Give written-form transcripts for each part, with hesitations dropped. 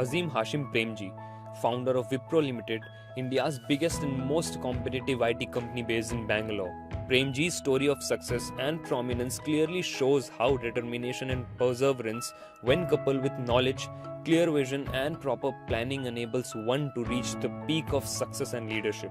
Azim Hashim Premji, founder of Wipro Limited, India's biggest and most competitive IT company based in Bangalore. Premji's story of success and prominence clearly shows how determination and perseverance, when coupled with knowledge, clear vision, and proper planning, enables one to reach the peak of success and leadership.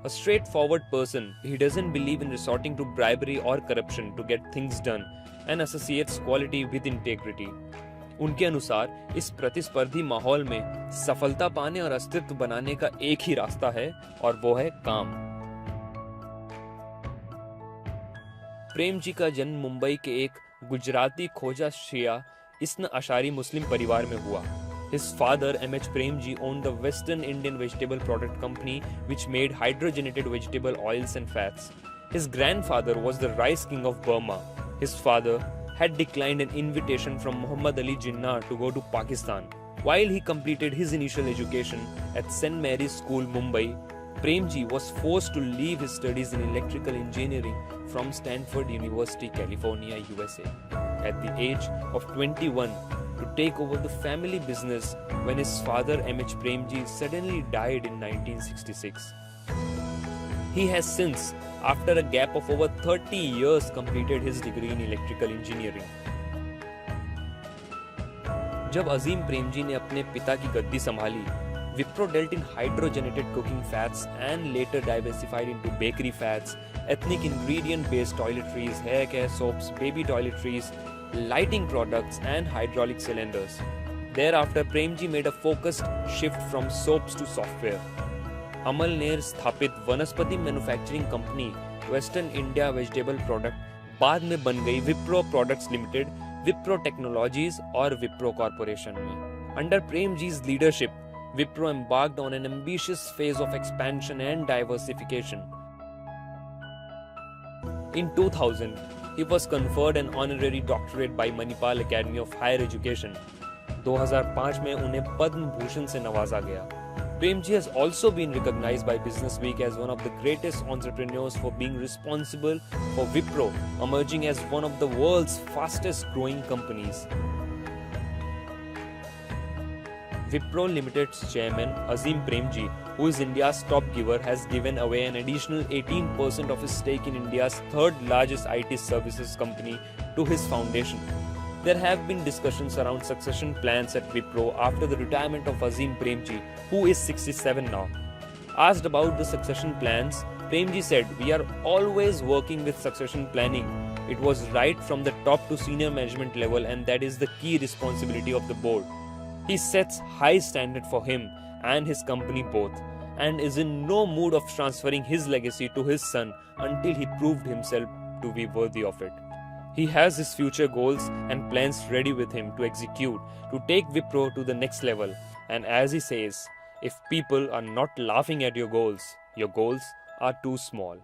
A straightforward person, he doesn't believe in resorting to bribery or corruption to get things done and associates quality with integrity. उनके अनुसार इस प्रतिस्पर्धी माहौल में सफलता पाने और अस्तित्व बनाने का एक ही रास्ता है और वो है काम। प्रेम जी का जन्म मुंबई के एक गुजराती खोजा शिया इस्न अशारी मुस्लिम परिवार में हुआ। His father, M.H. Premji, owned the Western Indian Vegetable Product Company, which made hydrogenated vegetable oils and fats. His grandfather was the Rice King of Burma. His father had declined an invitation from Muhammad Ali Jinnah to go to Pakistan. While he completed his initial education at St. Mary's School, Mumbai, Premji was forced to leave his studies in electrical engineering from Stanford University, California, USA, at the age of 21 to take over the family business when his father M.H. Premji suddenly died in 1966. He has since, after a gap of over 30 years, completed his degree in electrical engineering. जब अजीम प्रेमजी ने अपने पिता की गद्दी संभाली, Wipro dealt in hydrogenated cooking fats and later diversified into bakery fats, ethnic ingredient-based toiletries, hair care soaps, baby toiletries, lighting products and hydraulic cylinders. Thereafter, Premji made a focused shift from soaps to software. अमल नेर स्थापित वनस्पति manufacturing company western India vegetable product बाद में बन गई Wipro products limited, Wipro technologies और Wipro corporation में। Under Premji's leadership, Wipro embarked on an ambitious phase of expansion and diversification. In 2000, he was conferred an honorary doctorate by Manipal Academy of Higher Education. 2005 में उन्हें पद्म भूषण से नवाजा गया। Premji has also been recognized by Business Week as one of the greatest entrepreneurs for being responsible for Wipro emerging as one of the world's fastest growing companies. Wipro Limited's chairman Azim Premji, who is India's top giver, has given away an additional 18% of his stake in India's third largest IT services company to his foundation. There have been discussions around succession plans at Wipro after the retirement of Azim Premji, who is 67 now. Asked about the succession plans, Premji said, "We are always working with succession planning. It was right from the top to senior management level, and that is the key responsibility of the board. He sets high standard for him and his company both, and is in no mood of transferring his legacy to his son until he proved himself to be worthy of it. He has his future goals and plans ready with him to execute, to take Wipro to the next level. And as he says, if people are not laughing at your goals are too small."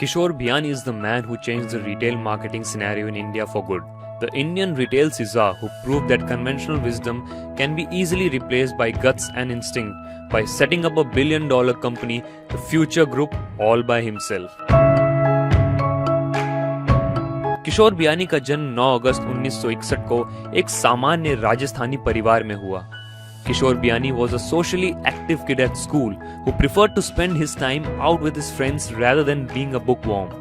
Kishore Biyani is the man who changed the retail marketing scenario in India for good. The Indian retail Caesar who proved that conventional wisdom can be easily replaced by guts and instinct by setting up a billion-dollar company, the Future Group, all by himself. Kishore Biyani का जन्म 9 अगस्त 1961 को एक सामान्य राजस्थानी परिवार में हुआ। Kishore Biyani was a socially active kid at school who preferred to spend his time out with his friends rather than being a bookworm.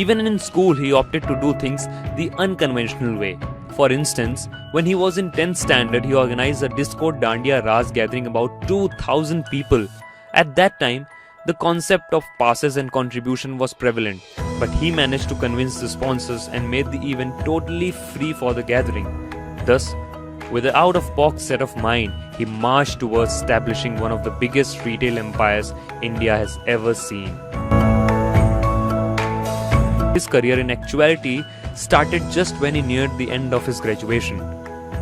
Even in school, he opted to do things the unconventional way. For instance, when he was in 10th standard, he organized a disco Dandiya Ras gathering about 2,000 people. At that time, the concept of passes and contribution was prevalent, but he managed to convince the sponsors and made the event totally free for the gathering. Thus, with an out-of-box set of mind, he marched towards establishing one of the biggest retail empires India has ever seen. His career in actuality started just when he neared the end of his graduation.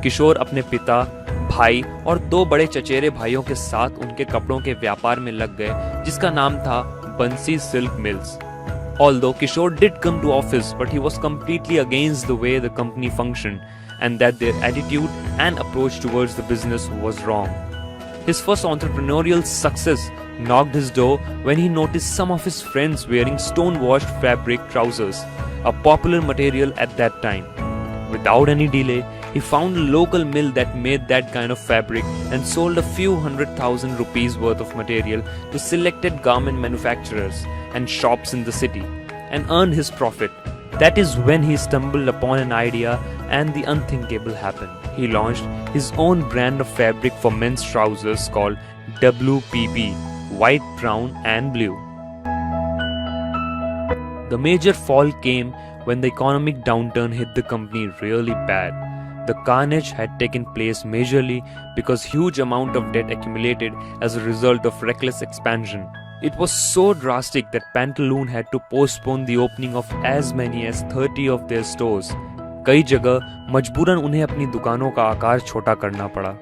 किशोर अपने पिता, भाई और 2 बड़े चचेरे भाइयों के साथ उनके कपड़ों के व्यापार में लग गए, जिसका नाम था बंसी silk mills. Although Kishore did come to office, but he was completely against the way the company functioned, and that their attitude and approach towards the business was wrong. His first entrepreneurial success knocked his door when he noticed some of his friends wearing stone-washed fabric trousers, a popular material at that time. Without any delay, he found a local mill that made that kind of fabric and sold a few 100,000 rupees worth of material to selected garment manufacturers and shops in the city and earned his profit. That is when he stumbled upon an idea and the unthinkable happened. He launched his own brand of fabric for men's trousers called WPB, white, brown and blue. The major fall came when the economic downturn hit the company really bad. The carnage had taken place majorly because huge amount of debt accumulated as a result of reckless expansion. It was so drastic that Pantaloon had to postpone the opening of as many as 30 of their stores. कई जगह मजबूरन उन्हें अपनी दुकानों का आकार छोटा करना पड़ा.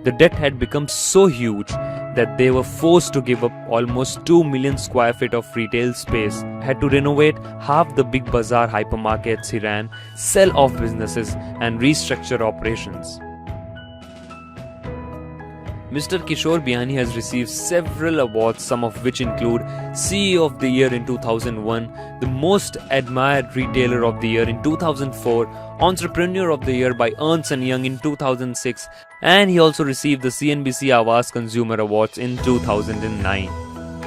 The debt had become so huge that they were forced to give up almost 2 million square feet of retail space, had to renovate half the big bazaar hypermarkets he ran, sell off businesses and restructure operations. Mr. Kishore Biyani has received several awards, some of which include CEO of the Year in 2001, the Most Admired Retailer of the Year in 2004, Entrepreneur of the Year by Ernst & Young in 2006, and he also received the CNBC Awaaz Consumer Awards in 2009.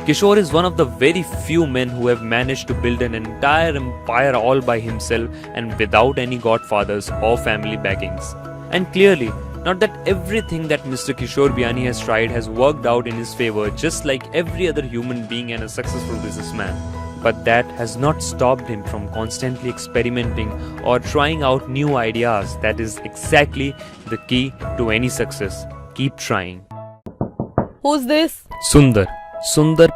Kishore is one of the very few men who have managed to build an entire empire all by himself and without any godfathers or family backings. And clearly, not that everything that Mr. Kishore Biyani has tried has worked out in his favor, just like every other human being and a successful businessman. But that has not stopped him from constantly experimenting or trying out new ideas. That is exactly the key to any success. Keep trying. Who's this? Sundar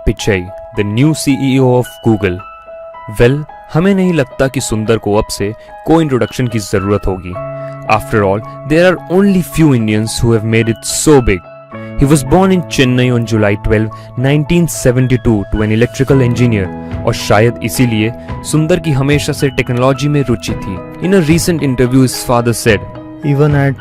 Pichai, the new CEO of Google. Well, हमें नहीं लगता कि सुंदर को अब से कोई introduction की जरूरत होगी. After all, there are only few Indians who have made it so big. He was born in Chennai on July 12, 1972 to an electrical engineer, और शायद इसीलिए सुंदर की हमेशा से टेक्नोलॉजी में रुचि थी. In a recent interview, his father said, "Even at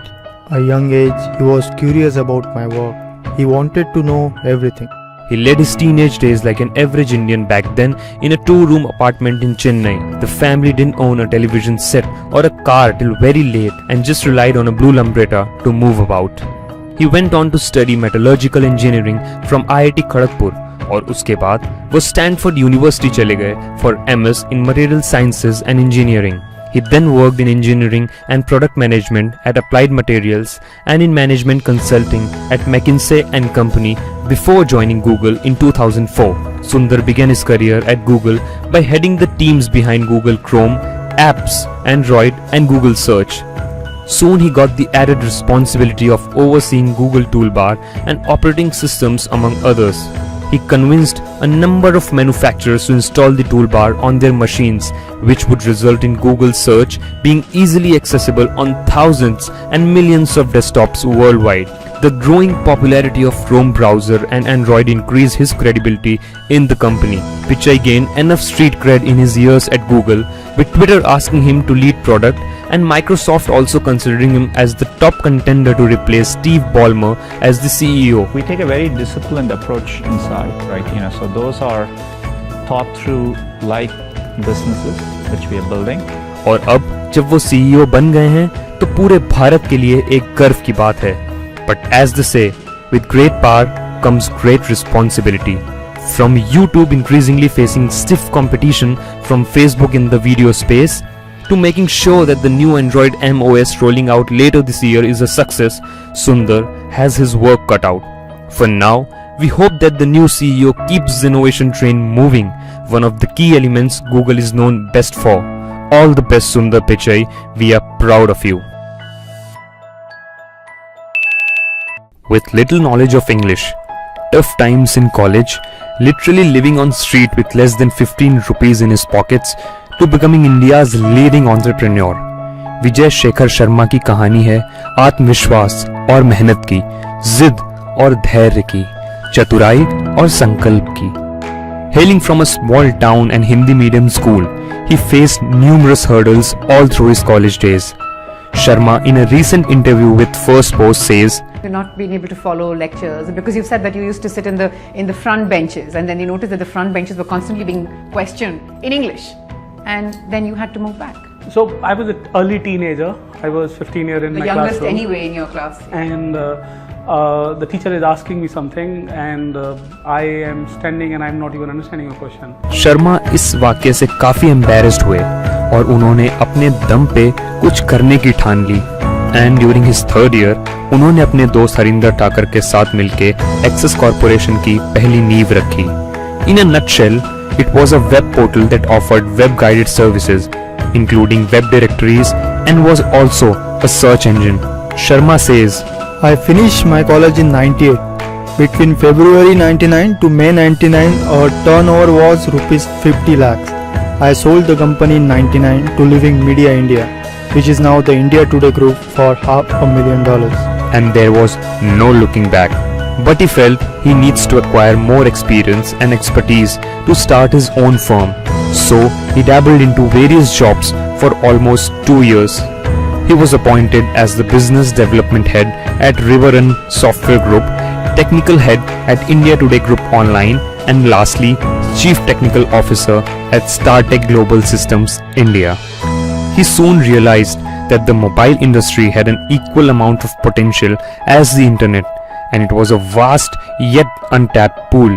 a young age, he was curious about my work. He wanted to know everything." He led his teenage days like an average Indian back then in a 2-room apartment in Chennai. The family didn't own a television set or a car till very late and just relied on a blue Lambretta to move about. He went on to study metallurgical engineering from IIT Kharagpur और उसके बाद वो Stanford university चले गए for MS in Material Sciences and Engineering. He then worked in engineering and product management at Applied Materials and in management consulting at McKinsey & Company before joining Google in 2004. Sundar began his career at Google by heading the teams behind Google Chrome, Apps, Android and Google Search. Soon he got the added responsibility of overseeing Google Toolbar and operating systems among others. He convinced a number of manufacturers to install the toolbar on their machines, which would result in Google Search being easily accessible on thousands and millions of desktops worldwide. The growing popularity of Chrome browser and Android increased his credibility in the company. Pichai gained enough street cred in his years at Google, with Twitter asking him to lead product and Microsoft also considering him as the top contender to replace Steve Ballmer as the CEO. We take a very disciplined approach inside, right? So those are thought through like businesses which we are building. और अब जब वो CEO बन गए हैं तो पूरे भारत के लिए एक गर्व की बात है. But as they say, with great power comes great responsibility. From YouTube increasingly facing stiff competition from Facebook in the video space, to making sure that the new Android MOS rolling out later this year is a success, Sundar has his work cut out. For now, we hope that the new CEO keeps the innovation train moving, one of the key elements Google is known best for. All the best, Sundar Pichai. We are proud of you. With little knowledge of English, tough times in college, literally living on street with less than 15 rupees in his pockets, to becoming India's leading entrepreneur. Vijay Shekhar Sharma की कहानी है आत्मविश्वास और मेहनत की, जिद और धैर्य की, चतुराई और संकल्प की. Hailing from a small town and Hindi medium school, he faced numerous hurdles all through his college days. Sharma, in a recent interview with First Post, says, You're not being able to follow lectures because you've said that you used to sit in the front benches, and then you noticed that the front benches were constantly being questioned in English, and then you had to move back. So I was an early teenager. I was 15 years in The my youngest classroom. anyway in your class. And the teacher is asking me something, and I am standing and I'm not even understanding a question. Sharma इस वाक्य से काफी embarrassed हुए और उन्होंने अपने दम पे कुछ करने की ठान ली and during his third year उन्होंने अपने दोस्त हरिंदर ठाकर के साथ मिलके एक्सेस कॉर्पोरेशन की पहली नींव रखी. In a nutshell, it was a web portal that offered web-guided services, including web directories, and was also a search engine. Sharma says, I finished my college in 98. Between February 99 to May 99, our turnover was rupees 50 lakhs. I sold the company in 99 to Living Media India, which is now the India Today Group, for $500,000. and there was no looking back. But he felt he needs to acquire more experience and expertise to start his own firm. So he dabbled into various jobs for almost 2 years. He was appointed as the business development head at Riverrun Software Group, technical head at India Today Group Online, and lastly, chief technical officer at StarTech Global Systems India. He soon realized that the mobile industry had an equal amount of potential as the internet, and it was a vast yet untapped pool.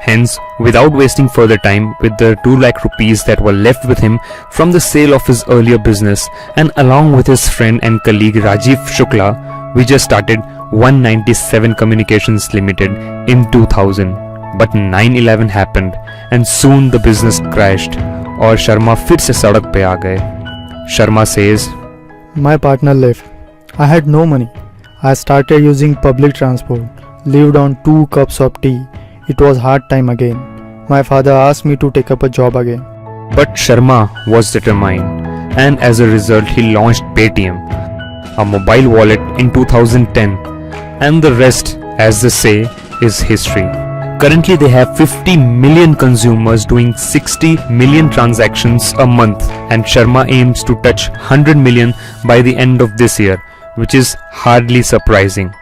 Hence, without wasting further time, with the 2 lakh rupees that were left with him from the sale of his earlier business, and along with his friend and colleague Rajiv Shukla, we just started 197 Communications Limited in 2000. But 9/11 happened, and soon the business crashed, और शर्मा फिर से सड़क पे आ गए. Sharma says, My partner left. I had no money. I started using public transport, lived on 2 cups of tea. It was hard time again. My father asked me to take up a job again. but Sharma was determined, and as a result he launched Paytm, a mobile wallet in 2010, and the rest, as they say, is history. Currently they have 50 million consumers doing 60 million transactions a month, and Sharma aims to touch 100 million by the end of this year, which is hardly surprising.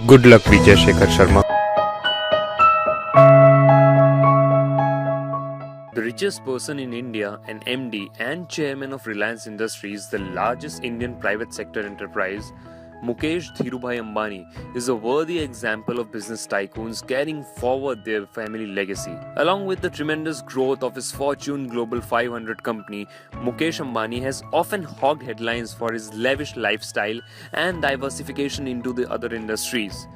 Good luck, Vijay Shekhar Sharma. The richest person in India, an MD and chairman of Reliance Industries, the largest Indian private sector enterprise, Mukesh Dhirubhai Ambani is a worthy example of business tycoons carrying forward their family legacy. Along with the tremendous growth of his Fortune Global 500 company, Mukesh Ambani has often hogged headlines for his lavish lifestyle and diversification into the other industries.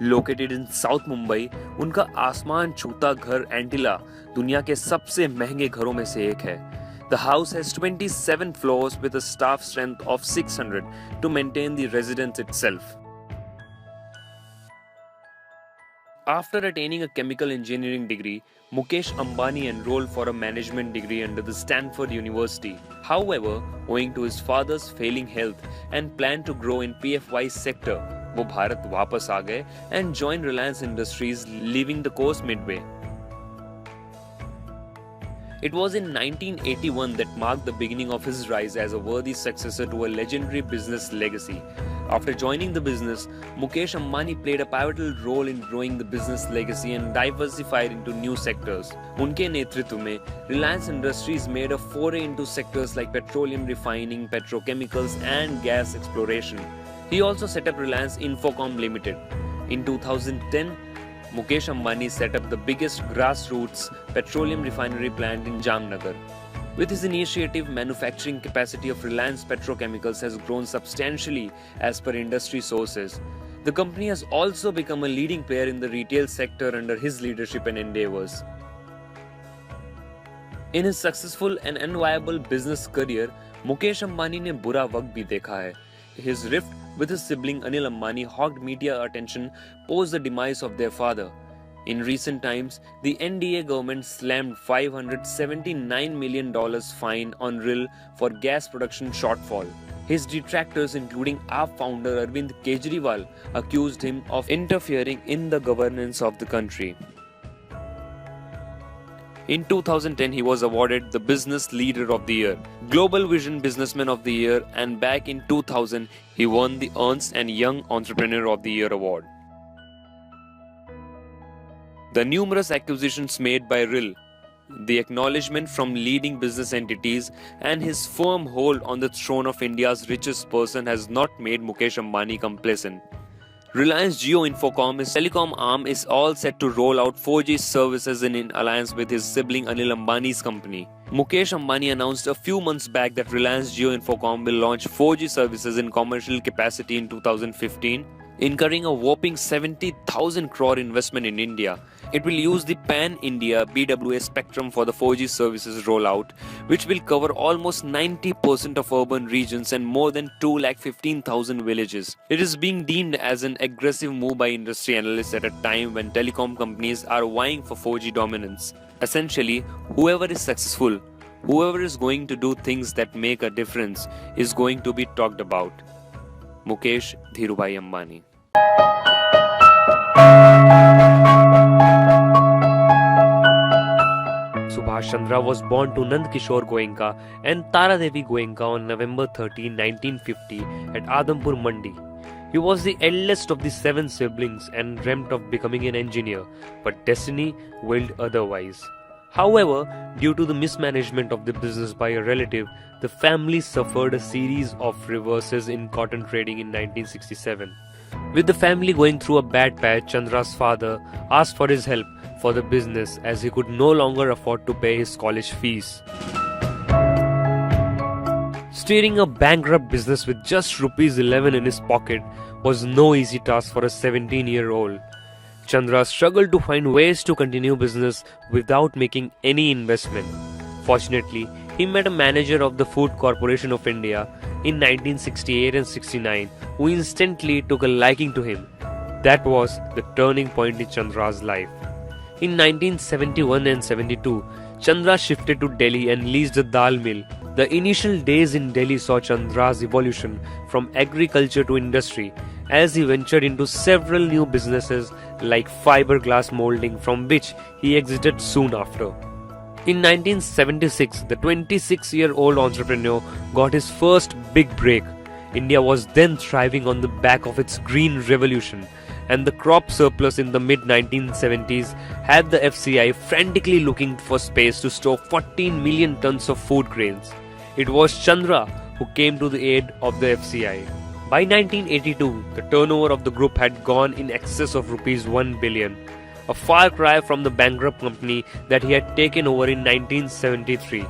Located in South Mumbai, उनका आसमान छूता घर एंटिला दुनिया के सबसे महंगे घरों में से एक है. The house has 27 floors with a staff strength of 600 to maintain the residence itself. After attaining a chemical engineering degree, Mukesh Ambani enrolled for a management degree under the Stanford University. However, owing to his father's failing health and plan to grow in PFY's sector, वो भारत वापस आ गए and joined Reliance Industries, leaving the course midway. It was in 1981 that marked the beginning of his rise as a worthy successor to a legendary business legacy. After joining the business, Mukesh Ambani played a pivotal role in growing the business legacy and diversified into new sectors. उनके नेतृत्व में Reliance Industries made a foray into sectors like petroleum refining, petrochemicals and gas exploration. He also set up Reliance Infocom Limited. In 2010, Mukesh Ambani set up the biggest grassroots petroleum refinery plant in Jamnagar. With his initiative, manufacturing capacity of Reliance Petrochemicals has grown substantially as per industry sources. The company has also become a leading player in the retail sector under his leadership and endeavors. In his successful and enviable business career, Mukesh Ambani ने बुरा वक्त भी देखा है. His rift with his sibling Anil Ambani hogged media attention post the demise of their father. In recent times, the NDA government slammed $579 million fine on RIL for gas production shortfall. His detractors, including AAP founder Arvind Kejriwal, accused him of interfering in the governance of the country. In 2010, he was awarded the Business Leader of the Year, Global Vision Businessman of the Year, and back in 2000, he won the Ernst & Young Entrepreneur of the Year award. The numerous acquisitions made by RIL, The acknowledgement from leading business entities and his firm hold on the throne of India's richest person has not made Mukesh Ambani complacent. Reliance Jio Infocomm, his telecom arm, is all set to roll out 4G services in alliance with his sibling Anil Ambani's company. Mukesh Ambani announced a few months back that Reliance Jio Infocomm will launch 4G services in commercial capacity in 2015, incurring a whopping 70,000 crore investment in India. It will use the pan-India BWA spectrum for the 4G services rollout, which will cover almost 90% of urban regions and more than 215,000 villages. It is being deemed as an aggressive move by industry analysts at a time when telecom companies are vying for 4G dominance. Essentially, whoever is successful, whoever is going to do things that make a difference, is going to be talked about. Mukesh Dhirubhai Ambani. Subhash Chandra was born to Nand Kishore Goenka and Tara Devi Goenka on November 13, 1950 at Adampur Mandi. He was the eldest of the 7 siblings and dreamt of becoming an engineer, but destiny willed otherwise. However, due to the mismanagement of the business by a relative, the family suffered a series of reverses in cotton trading in 1967. With the family going through a bad patch, Chandra's father asked for his help for the business as he could no longer afford to pay his college fees. Steering a bankrupt business with just ₹11 in his pocket was no easy task for a 17-year-old. Chandra struggled to find ways to continue business without making any investment. Fortunately, he met a manager of the Food Corporation of India in 1968 and 69 who instantly took a liking to him. That was the turning point in Chandra's life. In 1971 and 72, Chandra shifted to Delhi and leased a dal mill. The initial days in Delhi saw Chandra's evolution from agriculture to industry as he ventured into several new businesses like fiberglass molding, from which he exited soon after. In 1976, the 26-year-old entrepreneur got his first big break. India was then thriving on the back of its green revolution, and the crop surplus in the mid-1970s had the FCI frantically looking for space to store 14 million tons of food grains. It was Chandra who came to the aid of the FCI. By 1982, the turnover of the group had gone in excess of ₹1 billion, a far cry from the bankrupt company that he had taken over in 1973.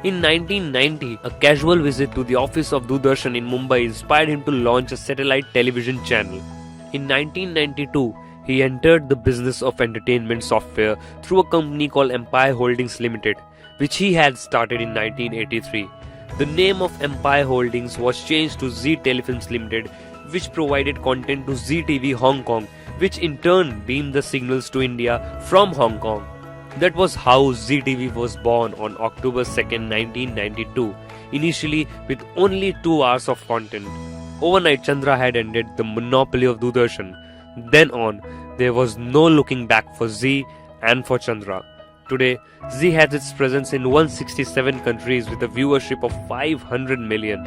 In 1990, a casual visit to the office of Doordarshan in Mumbai inspired him to launch a satellite television channel. In 1992, he entered the business of entertainment software through a company called Empire Holdings Limited, which he had started in 1983. The name of Empire Holdings was changed to Zee Telefilms Limited, which provided content to Zee TV Hong Kong, which in turn beamed the signals to India from Hong Kong. That was how Zee TV was born on October 2nd, 1992, initially with only 2 hours of content. Overnight, Chandra had ended the monopoly of Doordarshan. Then on, there was no looking back for Zee and for Chandra. Today, Zee has its presence in 167 countries with a viewership of 500 million.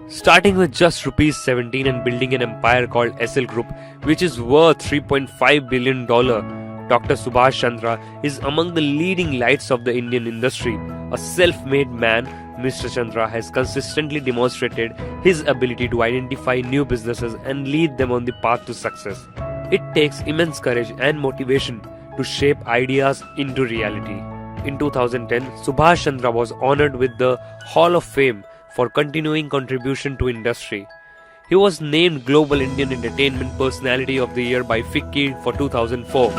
Starting with just ₹17 and building an empire called SL Group, which is worth $3.5 billion, Dr. Subhash Chandra is among the leading lights of the Indian industry. A self-made man, Mr. Chandra has consistently demonstrated his ability to identify new businesses and lead them on the path to success. It takes immense courage and motivation to shape ideas into reality. In 2010, Subhash Chandra was honored with the Hall of Fame for continuing contribution to industry. He was named Global Indian Entertainment Personality of the Year by FICCI for 2004.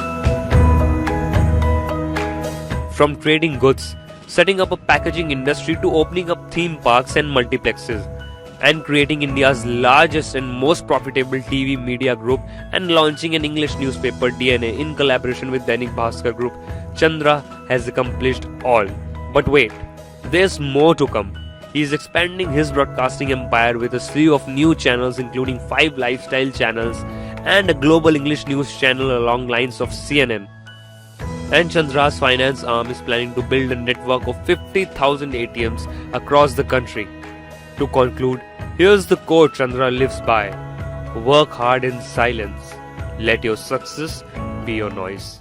From trading goods, setting up a packaging industry to opening up theme parks and multiplexes, and creating India's largest and most profitable TV media group and launching an English newspaper, DNA, in collaboration with Dainik Bhaskar Group, Chandra has accomplished all. But wait, there's more to come. He is expanding his broadcasting empire with a slew of new channels, including 5 lifestyle channels and a global English news channel along lines of CNN. And Chandra's finance arm is planning to build a network of 50,000 ATMs across the country. To conclude, here's the quote Chandra lives by: work hard in silence. Let your success be your noise.